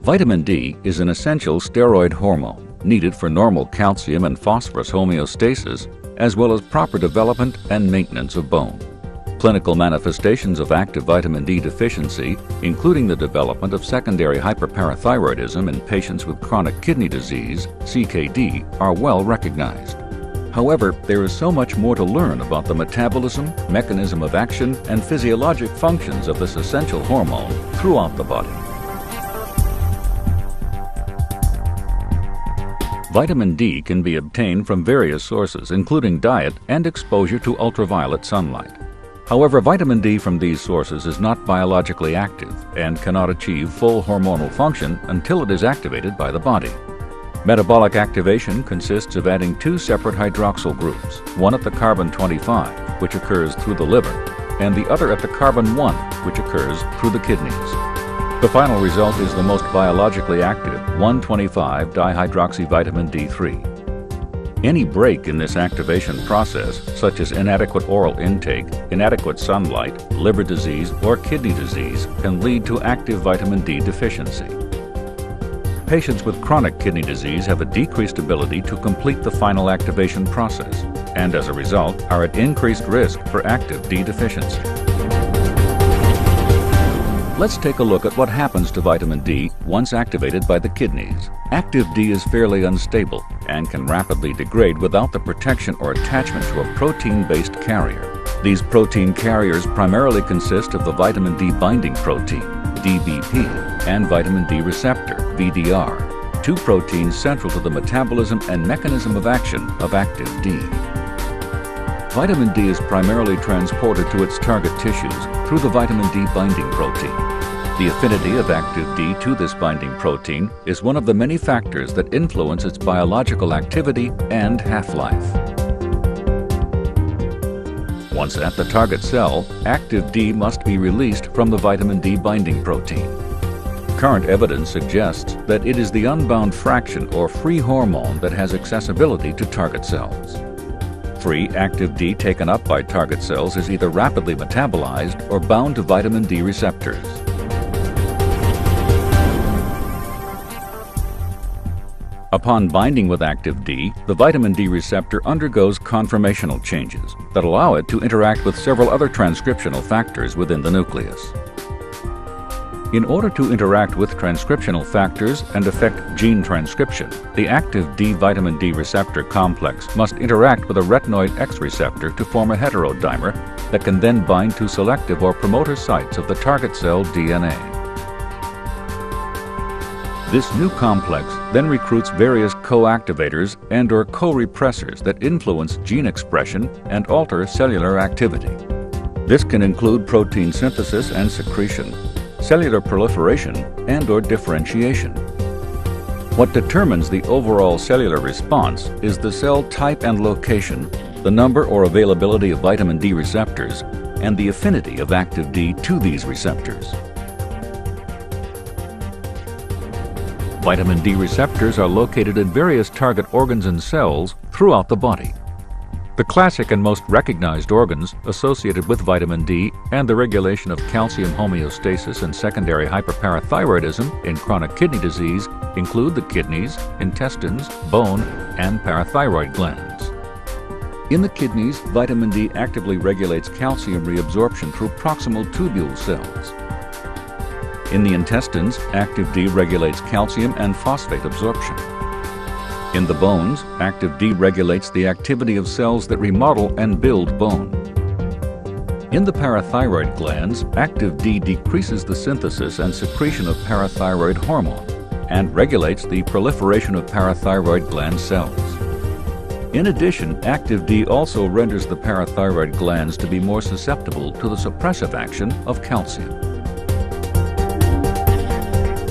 Vitamin D is an essential steroid hormone needed for normal calcium and phosphorus homeostasis, as well as proper development and maintenance of bone. Clinical manifestations of active vitamin D deficiency, including the development of secondary hyperparathyroidism in patients with chronic kidney disease, CKD, are well recognized. However, there is so much more to learn about the metabolism, mechanism of action, and physiologic functions of this essential hormone throughout the body. Vitamin D can be obtained from various sources, including diet and exposure to ultraviolet sunlight. However, vitamin D from these sources is not biologically active and cannot achieve full hormonal function until it is activated by the body. Metabolic activation consists of adding two separate hydroxyl groups, one at the carbon 25, which occurs through the liver, and the other at the carbon 1, which occurs through the kidneys. The final result is the most biologically active 1,25-dihydroxyvitamin D3. Any break in this activation process, such as inadequate oral intake, inadequate sunlight, liver disease, or kidney disease, can lead to active vitamin D deficiency. Patients with chronic kidney disease have a decreased ability to complete the final activation process, and as a result are at increased risk for active D deficiency. Let's take a look at what happens to vitamin D once activated by the kidneys. Active D is fairly unstable and can rapidly degrade without the protection or attachment to a protein-based carrier. These protein carriers primarily consist of the vitamin D binding protein, DBP, and vitamin D receptor, VDR, two proteins central to the metabolism and mechanism of action of active D. Vitamin D is primarily transported to its target tissues through the vitamin D binding protein. The affinity of active D to this binding protein is one of the many factors that influence its biological activity and half-life. Once at the target cell, active D must be released from the vitamin D binding protein. Current evidence suggests that it is the unbound fraction or free hormone that has accessibility to target cells. Free active D taken up by target cells is either rapidly metabolized or bound to vitamin D receptors. Upon binding with active D, the vitamin D receptor undergoes conformational changes that allow it to interact with several other transcriptional factors within the nucleus. In order to interact with transcriptional factors and affect gene transcription, the active D vitamin D receptor complex must interact with a retinoid X receptor to form a heterodimer that can then bind to selective or promoter sites of the target cell DNA. This new complex then recruits various co-activators and/or co-repressors that influence gene expression and alter cellular activity. This can include protein synthesis and secretion, cellular proliferation, and/or differentiation. What determines the overall cellular response is the cell type and location, the number or availability of vitamin D receptors, and the affinity of active D to these receptors. Vitamin D receptors are located in various target organs and cells throughout the body. The classic and most recognized organs associated with vitamin D and the regulation of calcium homeostasis and secondary hyperparathyroidism in chronic kidney disease include the kidneys, intestines, bone, and parathyroid glands. In the kidneys, vitamin D actively regulates calcium reabsorption through proximal tubule cells. In the intestines, active D regulates calcium and phosphate absorption. In the bones, active D regulates the activity of cells that remodel and build bone. In the parathyroid glands, active D decreases the synthesis and secretion of parathyroid hormone and regulates the proliferation of parathyroid gland cells. In addition, active D also renders the parathyroid glands to be more susceptible to the suppressive action of calcium.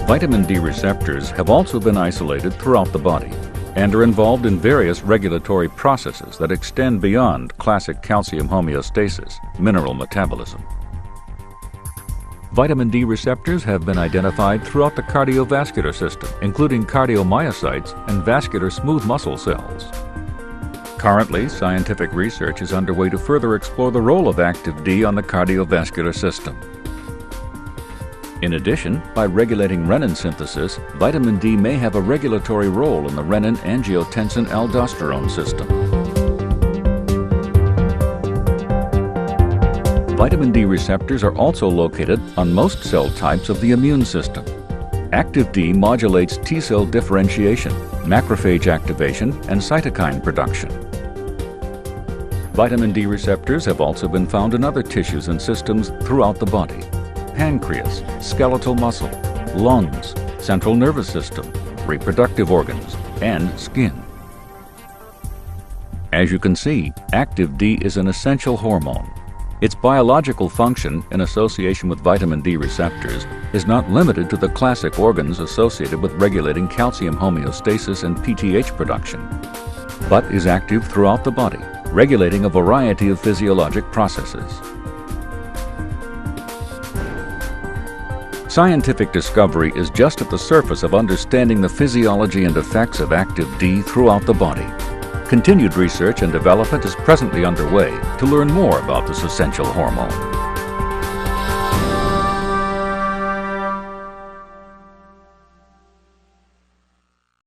Vitamin D receptors have also been isolated throughout the body and are involved in various regulatory processes that extend beyond classic calcium homeostasis, mineral metabolism. Vitamin D receptors have been identified throughout the cardiovascular system, including cardiomyocytes and vascular smooth muscle cells. Currently, scientific research is underway to further explore the role of active D on the cardiovascular system. In addition, by regulating renin synthesis, vitamin D may have a regulatory role in the renin-angiotensin-aldosterone system. Vitamin D receptors are also located on most cell types of the immune system. Active D modulates T-cell differentiation, macrophage activation, and cytokine production. Vitamin D receptors have also been found in other tissues and systems throughout the body: pancreas, skeletal muscle, lungs, central nervous system, reproductive organs, and skin. As you can see, active D is an essential hormone. Its biological function, in association with vitamin D receptors, is not limited to the classic organs associated with regulating calcium homeostasis and PTH production, but is active throughout the body, regulating a variety of physiologic processes. Scientific discovery is just at the surface of understanding the physiology and effects of active D throughout the body. Continued research and development is presently underway to learn more about this essential hormone.